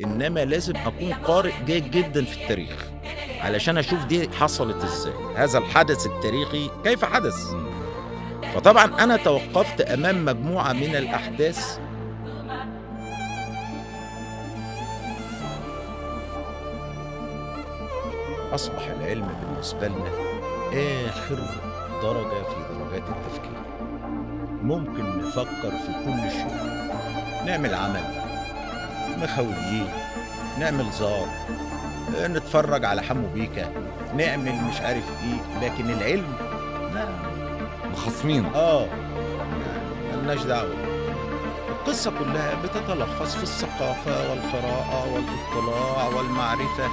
إنما لازم أكون قارئ جيد جدًا في التاريخ، علشان أشوف دي حصلت إزاي، هذا الحدث التاريخي كيف حدث؟ إمم. فطبعًا أنا توقّفت أمام مجموعة من الأحداث. أصبح العلم بالنسبة لنا آخر درجة في درجات التفكير، ممكن نفكّر في كل شيء، نعمل عمل، مخاولين، نعمل زار، نتفرّج على حمو بيكا، نعمل مش عارف إيه، لكن العلم لا. مخاصمين. ما لناش دعوة. القصة كلّها بتتلخّص في الثقافة والقراءة والاطلاع والمعرفة،